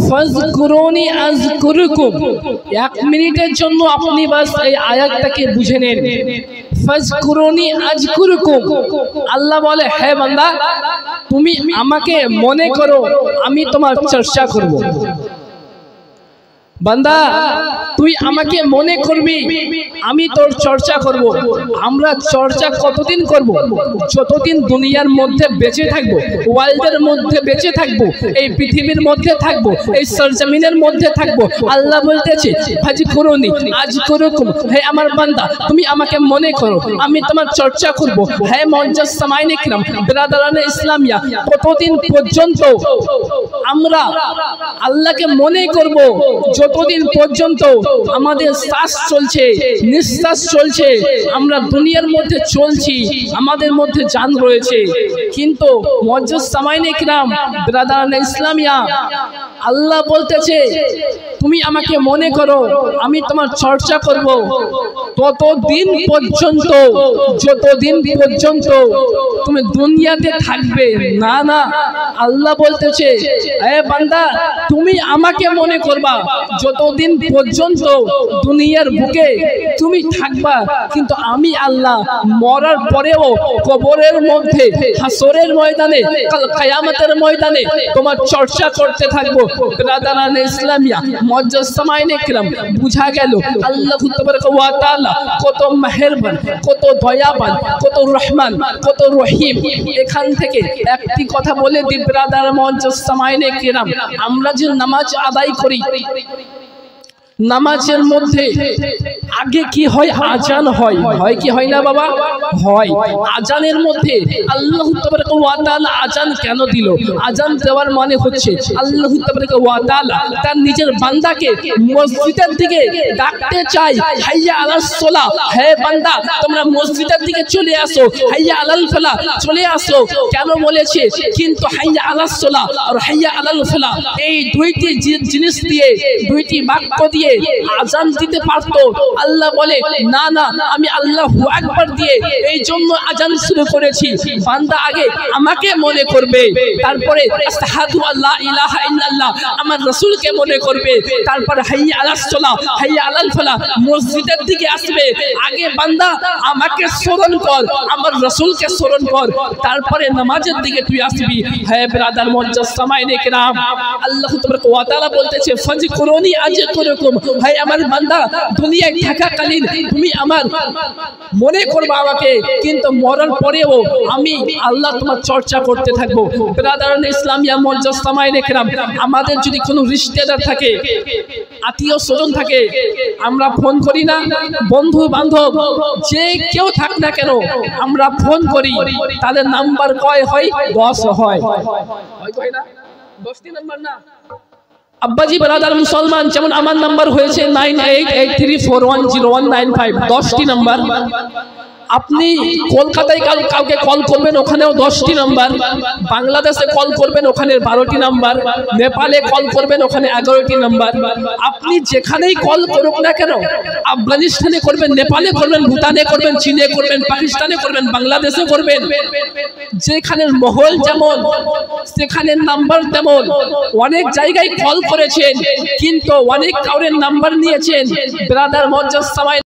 ফাজকুরুনি আযকুরুকুম। 1 মিনিটের জন্য আপনি বাস এই আয়াতটাকে বুঝে নেন। ফাজকুরুনি আযকুরুকুম, আল্লাহ বলে হে বান্দা তুমি আমাকে মনে করো, আমি তোমার চর্চা করব। বান্দা তুই আমাকে মনে করবি, আমি তোর চর্চা করব। আমরা চর্চা কতদিন করব? যতদিন দুনিয়ার মধ্যে বেঁচে থাকবো, ওয়ার্ল্ডের মধ্যে বেঁচে থাকবো, এই পৃথিবীর মধ্যে থাকবো, এই সরজমিনের মধ্যে থাকবো। আল্লাহ বলতেছে ফাজকুরুনি আযকুরুকুম, হে আমার বান্দা তুমি আমাকে মনে করো, আমি তোমার চর্চা করব। হে মুআজ্জাজ সামাইন ইকরাম, বিরাদারানে ইসলামিয়া, কতদিন পর্যন্ত আমরা আল্লাহকে মনে করব? যতদিন পর্যন্ত আমাদের শ্বাস চলছে, নিঃশ্বাস চলছে, আমরা দুনিয়ার মধ্যে চলছি, আমাদের মধ্যে জান রয়েছে। কিন্তু মুআজ্জাজ সামাইন ইকরাম, বিরাদারানে ইসলামিয়া, আল্লাহ বলতেছে তুমি আমাকে মনে করো, আমি তোমার চর্চা করব ততদিন পর্যন্ত, যতদিন পর্যন্ত তুমি দুনিয়াতে থাকবে। না না, আল্লাহ বলতেছে এ বান্দা তুমি আমাকে মনে করবা যতদিন পর্যন্ত দুনিয়ার বুকে তুমি থাকবা, কিন্তু আমি আল্লাহ মরার পরেও কবরের মধ্যে, হাসরের ময়দানে, কাল কিয়ামতের ময়দানে তোমার চর্চা করতে থাকবো। বিরাদারানে ইসলামিয়া, মুআজ্জাজ সামাইন ইকরাম, বুঝা গেল আল্লাহু তাবারাকা ওয়া তাআলা কত মেহেরবান, কত দয়াবান, কত রহমান, কত রহিম। এখান থেকে একটি কথা বলে দিই বিরাদার মুআজ্জাজ সামাইন ইকরাম, আমরা যে নামাজ আদায় করি, নামাজের মধ্যে আগে কি হয়? আজান হয়। হয় কি হয় না বাবা? হয়। আজানের মধ্যে আল্লাহু তাবারাকা ওয়া তাআলা আজান কেন দিল? আজান দেওয়ার মানে হচ্ছে আল্লাহু তাবারাকা ওয়া তাআলা তার নিজের বান্দাকে মসজিদের দিকে ডাকতে চায়। হাইয়া আলাস সালাহ, হে বান্দা তোমরা মসজিদের দিকে চলে আসো। হাইয়া আলাল ফালাহ, চলে আসো। কেন বলেছে? কিন্তু হাইয়া আলাস সালাহ আর হাইয়া আলাল ফালাহ এই দুইটি জিনিস দিয়ে, দুইটি বাক্য দিয়ে আজান দিতে পারতো। আল্লাহ বলে না না, আমি আল্লাহু আকবার দিয়ে এই জন্য আজান শুরু করেছি। বান্দা আগে আমাকে মনে করবে, তারপরে আশহাদু আল্লা ইলাহা ইল্লাল্লাহ, আমার রাসূলকে মনে করবে, তারপরে হাইয়া আলাস সালাহ, হাইয়া আলাল ফালাহ, মসজিদের দিকে আসবে। আগে বান্দা আমাকে স্মরণ কর, আমার রাসূলকে স্মরণ কর, তারপরে নামাজের দিকে তুই আসবি। হে ব্রাদার মুআজ্জাজ সামাইন ইকরাম, আল্লাহু তাবারাকা ওয়া তাআলা বলতেছে ফাজকুরুনি আযকুরুকুম, হে আমার বান্দা দুনিয়ায় থাকাকালীন তুমি আমার মনে করবা আমাকে, কিন্তু মরার পরেও আমি আল্লাহ তোমার চর্চা করতে থাকবো। বিরাদারানে ইসলামিয়া, মুআজ্জাজ সামাইন ইকরাম, আমাদের যদি কোনো রিশতেদার থাকে, আত্মীয় স্বজন থাকে, আমরা ফোন করি না? বন্ধু বান্ধব যে কেউ থাক না কেন আমরা ফোন করি, তাদের নাম্বার কয় হয়? 10 হয়। হয় না? 10টি নাম্বার না? আব্বাজি ব্রাদার মুসলমান, যেমন আমার নাম্বার হয়েছে 9883410195, 10টি নাম্বার। আপনি কলকাতায় কাউকে কল করবেন, ওখানেও 10টি নাম্বার। বাংলাদেশে কল করবেন, ওখানে 12টি নাম্বার। নেপালে কল করবেন, ওখানে 11টি নাম্বার। আপনি যেখানেই কল করুক না কেন, আফগানিস্তানে করবেন, নেপালে করবেন, ভুটানে করবেন, চীনে করবেন, পাকিস্তানে করবেন, বাংলাদেশে করবেন, যেখানের মহল যেমন সেখানের নাম্বার তেমন। অনেক জায়গায় কল করেছেন, কিন্তু অনেক কাউরের নাম্বার নিয়েছেন। ব্রাদার মুআজ্জাজ সামাইন